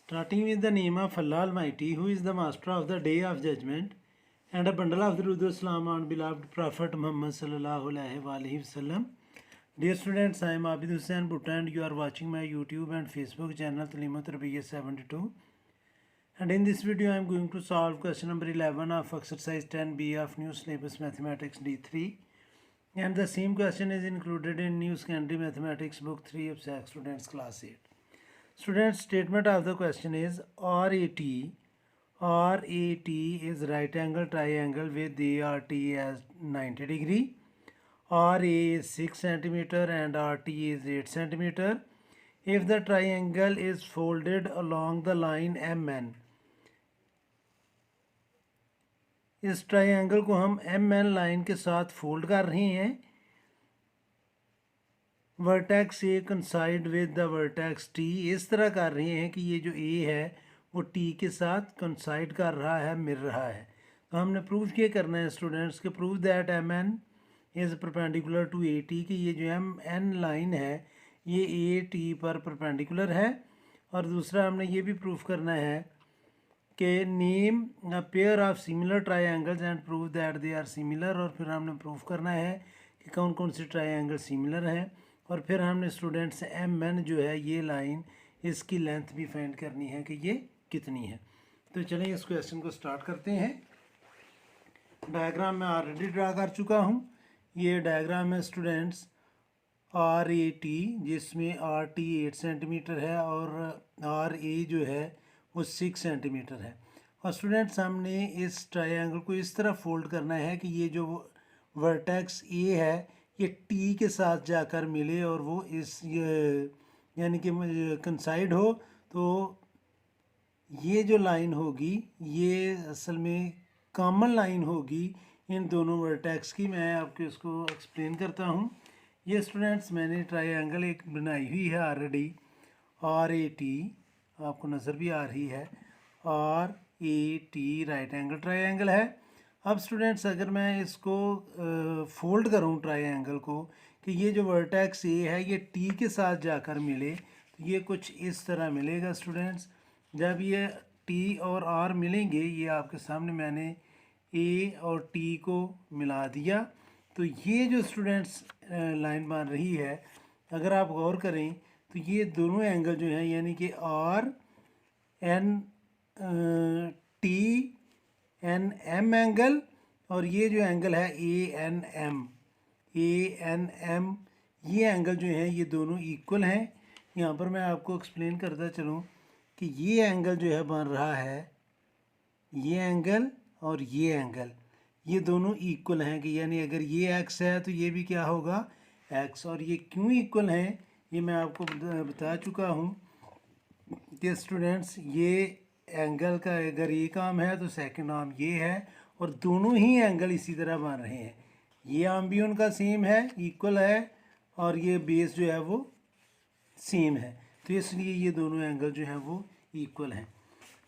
Starting with the name of Allah Almighty, who is the master of the day of judgment, and a bundle of Durood Salam on beloved Prophet Muhammad sallallahu alaihi wasallam. Dear students, I am Abid Hussain Bhutta and you are watching my YouTube and Facebook channel Talimat Rabia 72. And in this video, I am going to solve question number 11 of exercise 10B of New Syllabus Mathematics D3. And the same question is included in New Secondary Mathematics Book 3 of SAC Students Class 8. Students, statement of the question is RAT is right angle triangle with ART as 90 degree. RA is 6 centimeter and RT is 8 centimeter. If the triangle is folded along the line MN, इस triangle को हम MN line के साथ fold कर रहे हैं. Vertex A कंसाइड with the vertex T, इस तरह कर रहे हैं कि ये जो ए है वो टी के साथ कंसाइड कर रहा है, मिल रहा है. तो हमने प्रूव क्या करना है स्टूडेंट्स के prove that MN is perpendicular to AT, कि ये जो MN लाइन है ये AT पर परपेंडिकुलर है. और दूसरा हमने ये भी प्रूव करना है कि name a pair of similar triangles and prove that they are similar. और फिर हमने प्रूव करना है कि कौन कौन से ट्राइंगल सिमिलर हैं. और फिर हमने स्टूडेंट्स MN जो है ये लाइन, इसकी लेंथ भी फाइंड करनी है कि ये कितनी है. तो चलिए इस क्वेश्चन को स्टार्ट करते हैं. डायग्राम मैं ऑलरेडी ड्रा कर चुका हूँ. ये डायग्राम है स्टूडेंट्स RAT, जिसमें RT 8 सेंटीमीटर है और RA जो है वो 6 सेंटीमीटर है. और स्टूडेंट्स हमने इस ट्रायंगल को इस तरह फोल्ड करना है कि ये जो वर्टेक्स A है ये T के साथ जाकर मिले और वो इस यानी कि कंसाइड हो. तो ये जो लाइन होगी ये असल में कॉमन लाइन होगी इन दोनों वर्टेक्स की. मैं आपको इसको एक्सप्लेन करता हूँ. ये स्टूडेंट्स मैंने ट्रायंगल एक बनाई हुई है ऑलरेडी, RAT आपको नज़र भी आ रही है. RAT राइट एंगल ट्रायंगल है. अब स्टूडेंट्स अगर मैं इसको फोल्ड करूं ट्रायंगल को कि ये जो वर्टेक्स A है ये T के साथ जाकर मिले, तो ये कुछ इस तरह मिलेगा स्टूडेंट्स. जब ये T और R मिलेंगे, ये आपके सामने मैंने A और T को मिला दिया, तो ये जो स्टूडेंट्स लाइन बन रही है, अगर आप गौर करें तो ये दोनों एंगल जो हैं यानी कि RNT एंगल और ये जो एंगल है ANM, ये एंगल जो है ये दोनों इक्वल हैं. यहाँ पर मैं आपको एक्सप्लेन करता चलूँ कि ये एंगल जो है बन रहा है, ये एंगल और ये एंगल ये दोनों इक्वल हैं. कि यानी अगर ये x है तो ये भी क्या होगा x. और ये क्यों इक्वल हैं ये मैं आपको बता चुका हूँ कि स्टूडेंट्स ये एंगल का अगर ये काम है तो सेकंड आर्म ये है, और दोनों ही एंगल इसी तरह बन रहे हैं. ये आर्म भी उनका सेम है, इक्वल है, और ये बेस जो है वो सेम है. तो इसलिए ये दोनों एंगल जो हैं वो इक्वल हैं.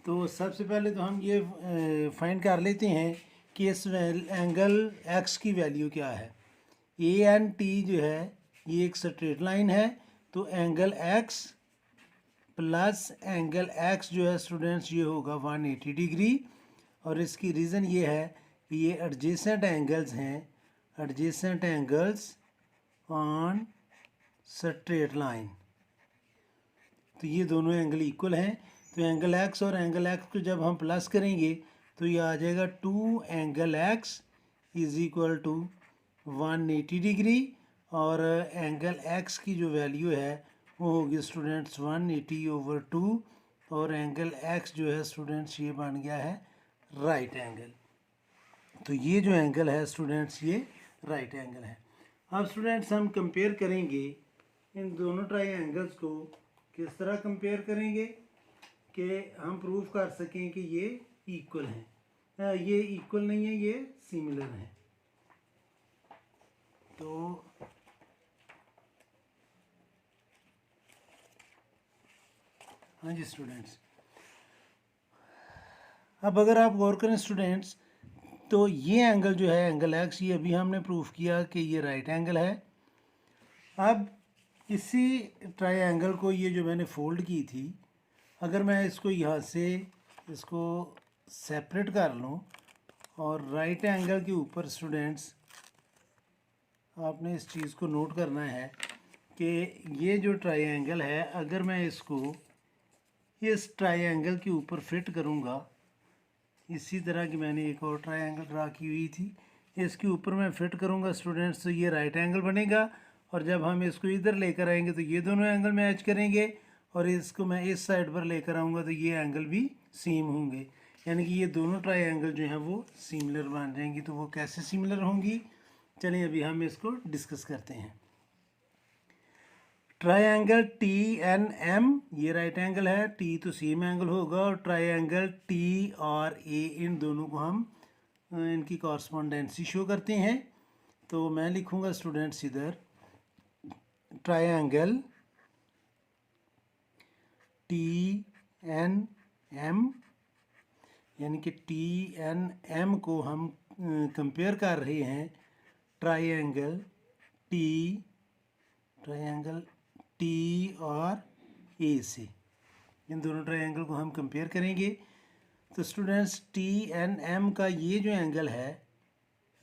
तो सबसे पहले तो हम ये फाइंड कर लेते हैं कि इस एंगल x की वैल्यू क्या है. ANT जो है ये एक स्ट्रेट लाइन है, तो angle x plus angle x जो है स्टूडेंट्स ये होगा 180 डिग्री. और इसकी रीज़न ये है कि ये एडजेसेंट एंगल्स हैं, adjacent angles on straight line. तो ये दोनों एंगल इक्वल हैं. तो एंगल x और एंगल x को जब हम प्लस करेंगे तो ये आ जाएगा 2 angle x is equal to 180 degree. और एंगल x की जो वैल्यू है वो होगी स्टूडेंट्स 180/2. और एंगल x जो है स्टूडेंट्स ये बन गया है राइट एंगल. तो ये जो एंगल है स्टूडेंट्स ये राइट एंगल है. अब स्टूडेंट्स हम कंपेयर करेंगे इन दोनों ट्रायंगल्स को. किस तरह कंपेयर करेंगे कि हम प्रूव कर सकें कि ये इक्वल हैं. ये इक्वल नहीं है, ये सिमिलर हैं. तो हाँ जी स्टूडेंट्स, अब अगर आप गौर करें स्टूडेंट्स तो ये एंगल जो है एंगल x, ये अभी हमने प्रूफ किया कि ये राइट एंगल है. अब इसी ट्रायंगल को ये जो मैंने फोल्ड की थी अगर मैं इसको यहाँ से इसको सेपरेट कर लूँ और राइट एंगल के ऊपर स्टूडेंट्स आपने इस चीज़ को नोट करना है कि ये जो ट्रायंगल है, अगर मैं इसको इस ट्रायंगल के ऊपर फिट करूँगा, इसी तरह की मैंने एक और ट्रायंगल ड्रा की हुई थी, इसके ऊपर मैं फिट करूँगा स्टूडेंट्स, तो ये राइट एंगल बनेगा। और जब हम इसको इधर लेकर आएंगे तो ये दोनों एंगल मैच करेंगे, और इसको मैं इस साइड पर लेकर आऊँगा तो ये एंगल भी सेम होंगे, यानी कि ये दोनों ट्रायंगल जो हैं वो सिमिलर बन जाएंगी। तो वो कैसे सिमिलर होंगी, चलिए अभी हम इसको डिस्कस करते हैं। ट्रायंगल टी एन एम, ये राइट एंगल है, टी तो सेम एंगल होगा, और ट्रायंगल टी और ए, इन दोनों को हम इनकी कॉरस्पॉन्डेंसी शो करते हैं। तो मैं लिखूंगा स्टूडेंट्स इधर ट्रायंगल टी एन एम, यानी कि टी एन एम को हम कंपेयर कर रहे हैं ट्रायंगल टी और ए से। इन दोनों ट्रायंगल को हम कंपेयर करेंगे। तो स्टूडेंट्स टी एन एम का ये जो एंगल है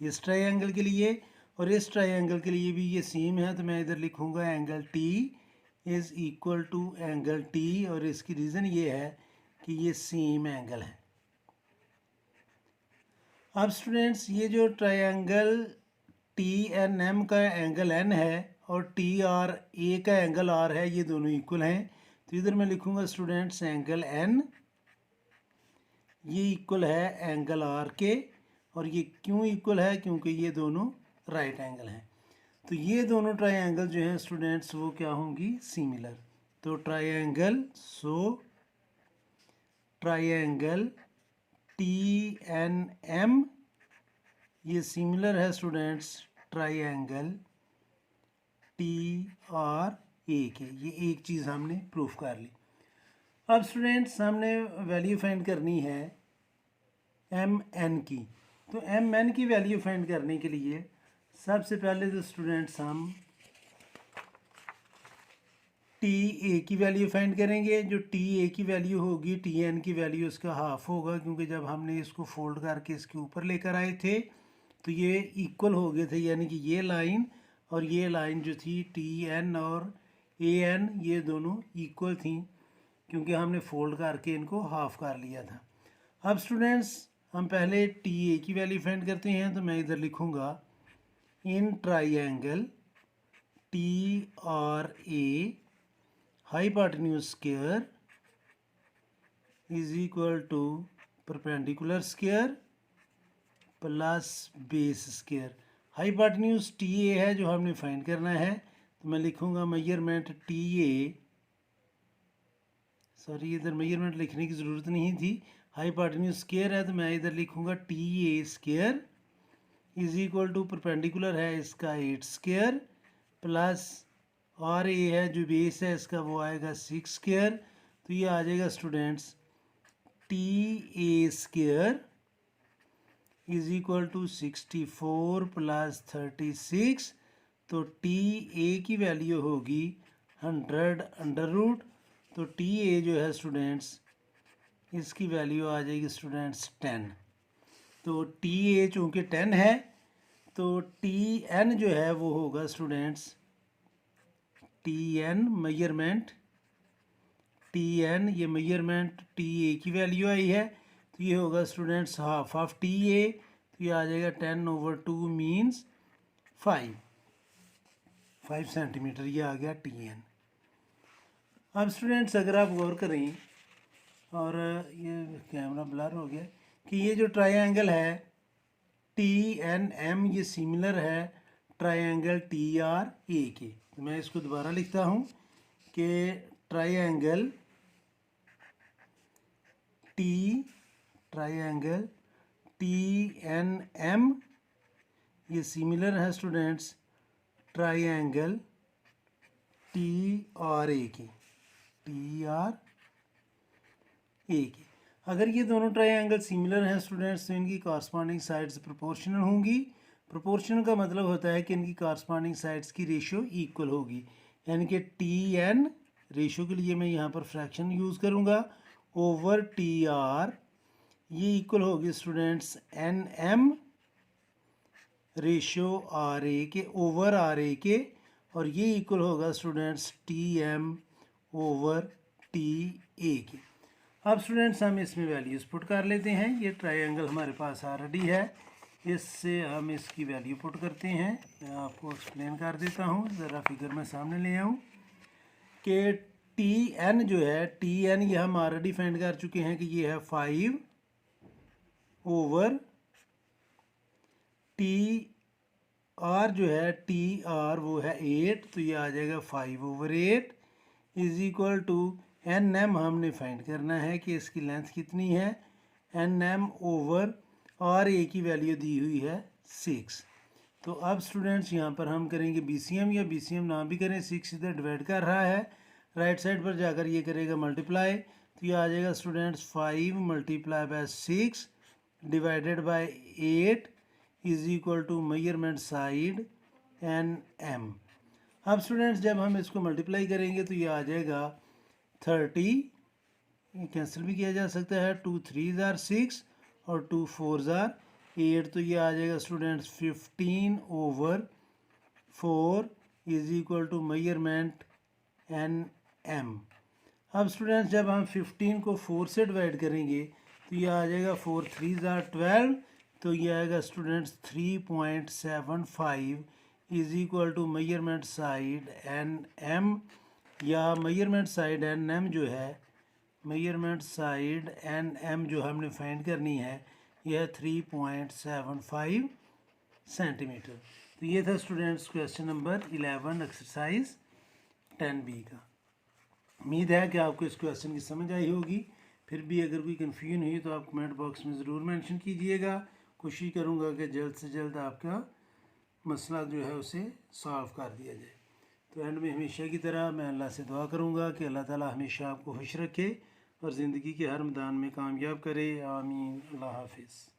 इस ट्रायंगल के लिए और इस ट्रायंगल के लिए भी ये सेम है, तो मैं इधर लिखूँगा angle T is equal to angle T, और इसकी रीज़न ये है कि ये सेम एंगल है। अब स्टूडेंट्स ये जो ट्रायंगल टी एन एम का एंगल एन है और टी आर ए का एंगल आर है, ये दोनों इक्वल हैं। तो इधर मैं लिखूँगा स्टूडेंट्स एंगल एन, ये इक्वल है एंगल आर के, और ये क्यों इक्वल है, क्योंकि ये दोनों राइट एंगल हैं। तो ये दोनों ट्रायंगल जो हैं स्टूडेंट्स वो क्या होंगी, सिमिलर। तो ट्रायंगल टी एन एम ये सिमिलर है स्टूडेंट्स ट्रायंगल टी और ए के। ये एक चीज़ हमने प्रूफ कर ली। अब स्टूडेंट्स हमने वैल्यू फाइंड करनी है एम एन की। तो एम एन की वैल्यू फाइंड करने के लिए सबसे पहले तो स्टूडेंट्स हम टी ए की वैल्यू फाइंड करेंगे। जो टी ए की वैल्यू होगी टी एन की वैल्यू उसका हाफ होगा, क्योंकि जब हमने इसको फोल्ड करके इसके ऊपर लेकर आए थे तो ये इक्वल हो गए थे, यानी कि ये लाइन और ये लाइन जो थी टी एन और ए एन ये दोनों इक्वल थी, क्योंकि हमने फोल्ड करके इनको हाफ कर लिया था। अब स्टूडेंट्स हम पहले टी ए की वैल्यू फाइंड करते हैं। तो मैं इधर लिखूँगा इन ट्रायंगल टी और A hypotenuse square is equal to perpendicular square plus base square. Hypotenuse T A है जो हमने फाइंड करना है, तो मैं लिखूँगा मेजरमेंट टी ए, सॉरी इधर मेजरमेंट लिखने की ज़रूरत नहीं थी, हाइपोटेन्यूज स्क्वायर है तो मैं इधर लिखूँगा T A square is equal to perpendicular है इसका 8 स्क्वायर प्लस और ए है जो बेस है इसका वो आएगा 6 स्क्वायर। तो ये आ जाएगा students T A square is equal to 64 plus 36। तो टी ए की वैल्यू होगी 100 अंडर रूट। तो टी ए जो है स्टूडेंट्स इसकी वैल्यू आ जाएगी स्टूडेंट्स 10। तो टी ए चूँकि 10 है तो टी एन जो है वो होगा students T N measurement T N, ये मेजरमेंट टी ए की वैल्यू आई है तो ये होगा students half of T A. तो ये आ जाएगा 10/2 मीन्स 5 सेंटीमीटर, ये आ गया टी एन। अब स्टूडेंट्स अगर आप गौर करें, और ये कैमरा ब्लर हो गया, कि ये जो ट्रायंगल है टी एन एम ये सिमिलर है ट्रायंगल टी आर ए के। तो मैं इसको दोबारा लिखता हूँ कि ट्रायंगल टी एन एम ये सिमिलर है students triangle T R A के, अगर ये दोनों ट्रायंगल सिमिलर हैं स्टूडेंट्स तो इनकी कॉरस्पॉन्डिंग साइड्स प्रोपोर्शनल होंगी। प्रोपोर्शनल का मतलब होता है कि इनकी कॉरस्पॉन्डिंग साइड्स की रेशियो इक्वल होगी, यानी कि टी एन रेशो के लिए मैं यहाँ पर फ्रैक्शन यूज़ करूँगा, ओवर टी आर, ये इक्वल होगी students N M ratio R A K over R A K, और ये इक्वल होगा students T M over T A K. अब स्टूडेंट्स हम इसमें वैल्यूज़ पुट कर लेते हैं। ये ट्रायंगल हमारे पास ऑलरेडी है, इससे हम इसकी वैल्यू पुट करते हैं। मैं आपको एक्सप्लेन कर देता हूँ, ज़रा फिगर में सामने ले आऊँ कि टी एन जो है, टी एन ये हम ऑलरेडी फाइंड कर चुके हैं कि ये है 5 ओवर टी आर जो है, टी आर वो है 8, तो ये आ जाएगा 5 over 8 is equal to N M हमने फाइंड करना है कि इसकी लेंथ कितनी है, N M over R A की वैल्यू दी हुई है 6। तो अब स्टूडेंट्स यहाँ पर हम करेंगे बी सी एम, या बी सी एम ना भी करें, 6 इधर डिवाइड कर रहा है, राइट साइड पर जाकर ये करेगा मल्टीप्लाई, तो ये आ जाएगा students 5 multiply by 6 divided by 8 is equal to measurement side N M. अब स्टूडेंट्स जब हम इसको मल्टीप्लाई करेंगे तो ये आ जाएगा 30, कैंसिल भी किया जा सकता है, 2 3 जार 6 और 2 4 जार 8, तो ये आ जाएगा students 15 over 4 is equal to measurement N M. अब स्टूडेंट्स जब हम 15 को 4 से डिवाइड करेंगे तो ये आ जाएगा 4 3 जार 12, तो ये आएगा students 3.75 is equal to measurement side N M, या मेजरमेंट साइड एन एम जो है, मेजरमेंट साइड एन एम जो हमने फाइंड करनी है, यह है 3.75 सेंटीमीटर। तो ये था students question number 11 exercise 10B का। उम्मीद है कि आपको इस क्वेश्चन की समझ आई होगी। फिर भी अगर कोई कन्फ्यूजन हुई तो आप कमेंट बॉक्स में ज़रूर मेंशन कीजिएगा। कोशिश करूँगा कि जल्द से जल्द आपका मसला जो है उसे सॉल्व कर दिया जाए। तो एंड में हमेशा की तरह मैं अल्लाह से दुआ करूँगा कि अल्लाह ताला हमेशा आपको खुश रखे और ज़िंदगी के हर मैदान में कामयाब करे। आमीन। अल्लाह हाफिज़।